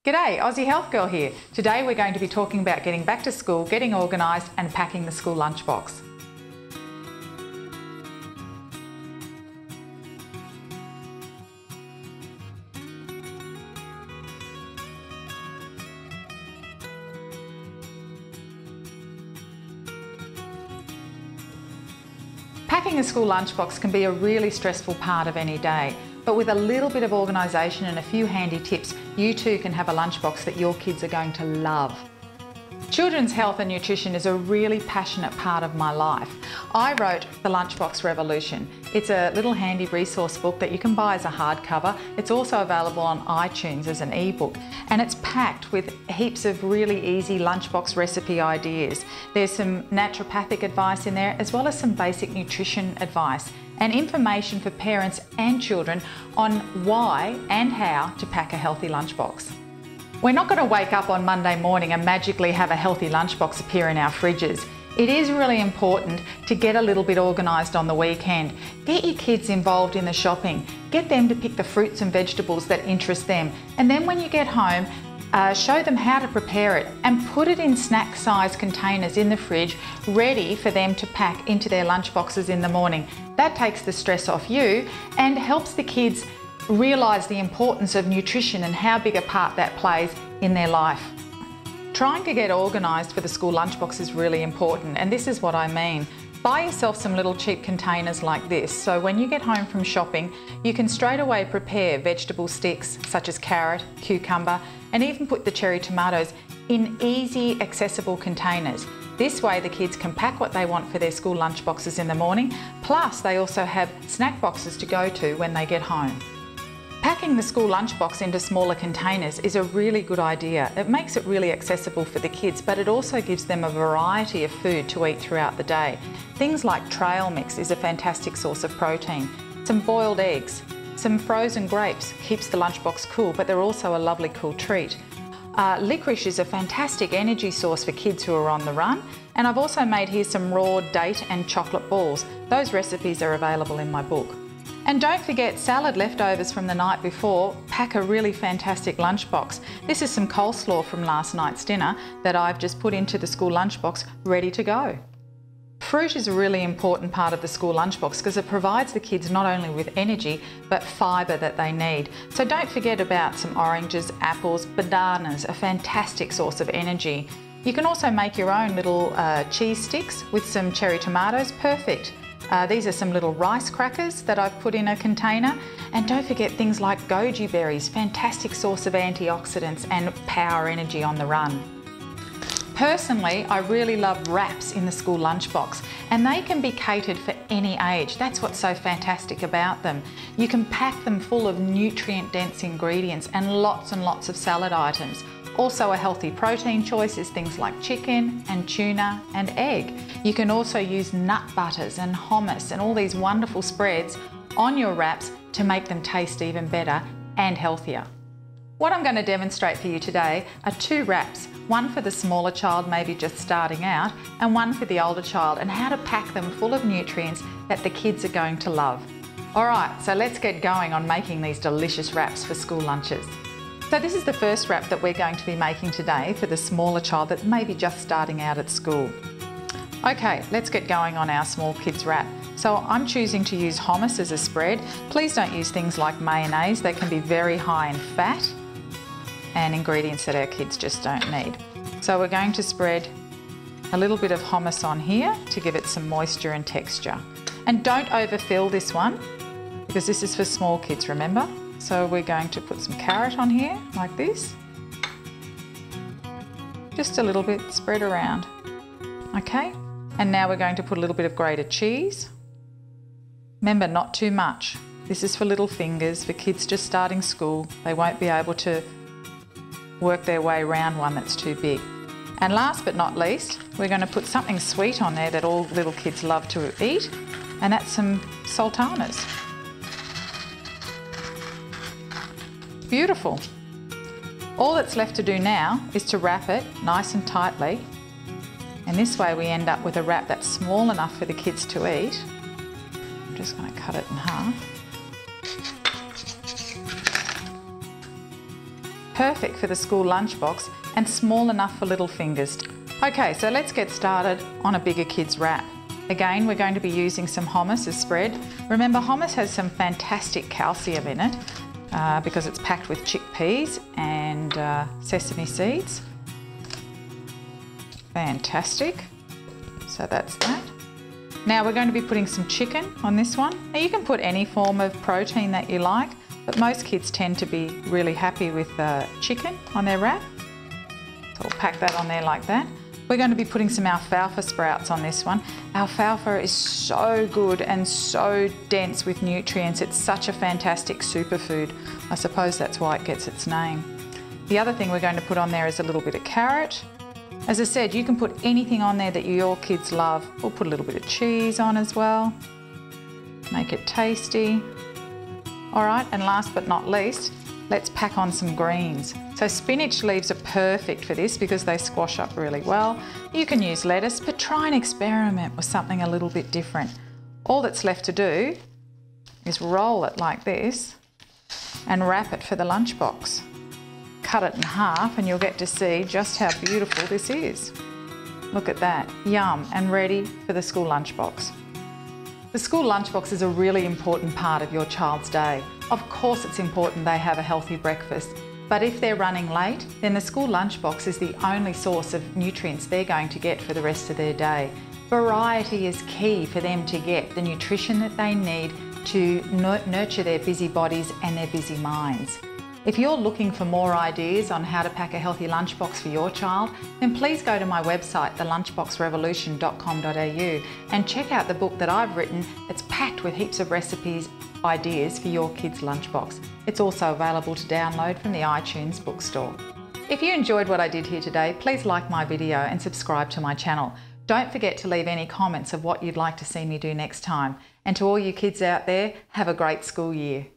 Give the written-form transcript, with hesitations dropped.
G'day, Aussie Health Girl here. Today we're going to be talking about getting back to school, getting organised and packing the school lunchbox. Packing a school lunchbox can be a really stressful part of any day, but with a little bit of organisation and a few handy tips, you too can have a lunchbox that your kids are going to love. Children's health and nutrition is a really passionate part of my life. I wrote The Lunchbox Revolution. It's a little handy resource book that you can buy as a hardcover. It's also available on iTunes as an ebook, and it's packed with heaps of really easy lunchbox recipe ideas. There's some naturopathic advice in there, as well as some basic nutrition advice and information for parents and children on why and how to pack a healthy lunchbox. We're not going to wake up on Monday morning and magically have a healthy lunchbox appear in our fridges. It is really important to get a little bit organised on the weekend. Get your kids involved in the shopping. Get them to pick the fruits and vegetables that interest them. And then when you get home, show them how to prepare it and put it in snack size containers in the fridge, ready for them to pack into their lunchboxes in the morning. That takes the stress off you and helps the kids realise the importance of nutrition and how big a part that plays in their life. Trying to get organised for the school lunchbox is really important, and this is what I mean. Buy yourself some little cheap containers like this, so when you get home from shopping, you can straight away prepare vegetable sticks such as carrot, cucumber, and even put the cherry tomatoes in easy, accessible containers. This way the kids can pack what they want for their school lunchboxes in the morning, plus they also have snack boxes to go to when they get home. Packing the school lunchbox into smaller containers is a really good idea. It makes it really accessible for the kids, but it also gives them a variety of food to eat throughout the day. Things like trail mix is a fantastic source of protein. Some boiled eggs, some frozen grapes keeps the lunchbox cool, but they're also a lovely cool treat. Licorice is a fantastic energy source for kids who are on the run. And I've also made here some raw date and chocolate balls. Those recipes are available in my book. And don't forget salad leftovers from the night before. Pack a really fantastic lunchbox. This is some coleslaw from last night's dinner that I've just put into the school lunchbox ready to go. Fruit is a really important part of the school lunchbox because it provides the kids not only with energy but fibre that they need. So don't forget about some oranges, apples, bananas, a fantastic source of energy. You can also make your own little cheese sticks with some cherry tomatoes, perfect. These are some little rice crackers that I've put in a container. And don't forget things like goji berries, fantastic source of antioxidants and power energy on the run. Personally, I really love wraps in the school lunchbox, and they can be catered for any age. That's what's so fantastic about them. You can pack them full of nutrient-dense ingredients and lots of salad items. Also a healthy protein choice is things like chicken and tuna and egg. You can also use nut butters and hummus and all these wonderful spreads on your wraps to make them taste even better and healthier. What I'm going to demonstrate for you today are two wraps, one for the smaller child maybe just starting out and one for the older child, and how to pack them full of nutrients that the kids are going to love. Alright, so let's get going on making these delicious wraps for school lunches. So this is the first wrap that we're going to be making today for the smaller child that may be just starting out at school. Okay, let's get going on our small kids wrap. So I'm choosing to use hummus as a spread. Please don't use things like mayonnaise. They can be very high in fat and ingredients that our kids just don't need. So we're going to spread a little bit of hummus on here to give it some moisture and texture. And don't overfill this one because this is for small kids, remember? So we're going to put some carrot on here like this. Just a little bit spread around. Okay, and now we're going to put a little bit of grated cheese. Remember, not too much. This is for little fingers, for kids just starting school. They won't be able to work their way around one that's too big. And last but not least, we're going to put something sweet on there that all little kids love to eat, and that's some sultanas. Beautiful. All that's left to do now is to wrap it nice and tightly, and this way we end up with a wrap that's small enough for the kids to eat. I'm just going to cut it in half. perfect for the school lunchbox and small enough for little fingers. Okay, so let's get started on a bigger kid's wrap. Again, we're going to be using some hummus as spread. Remember, hummus has some fantastic calcium in it because it's packed with chickpeas and sesame seeds. Fantastic. So that's that. Now we're going to be putting some chicken on this one. Now you can put any form of protein that you like, but most kids tend to be really happy with chicken on their wrap. So we'll pack that on there like that. We're going to be putting some alfalfa sprouts on this one. Alfalfa is so good and so dense with nutrients. It's such a fantastic superfood. I suppose that's why it gets its name. The other thing we're going to put on there is a little bit of carrot. As I said, you can put anything on there that your kids love. We'll put a little bit of cheese on as well. Make it tasty. All right, and last but not least, let's pack on some greens. So spinach leaves are perfect for this because they squash up really well. You can use lettuce, but try and experiment with something a little bit different. All that's left to do is roll it like this and wrap it for the lunchbox. Cut it in half and you'll get to see just how beautiful this is. Look at that, yum, and ready for the school lunchbox. The school lunchbox is a really important part of your child's day. Of course it's important they have a healthy breakfast, but if they're running late, then the school lunchbox is the only source of nutrients they're going to get for the rest of their day. Variety is key for them to get the nutrition that they need to nurture their busy bodies and their busy minds. If you're looking for more ideas on how to pack a healthy lunchbox for your child, then please go to my website, thelunchboxrevolution.com.au, and check out the book that I've written that's packed with heaps of recipes, ideas for your kids' lunchbox. It's also available to download from the iTunes bookstore. If you enjoyed what I did here today, please like my video and subscribe to my channel. Don't forget to leave any comments of what you'd like to see me do next time. And to all you kids out there, have a great school year.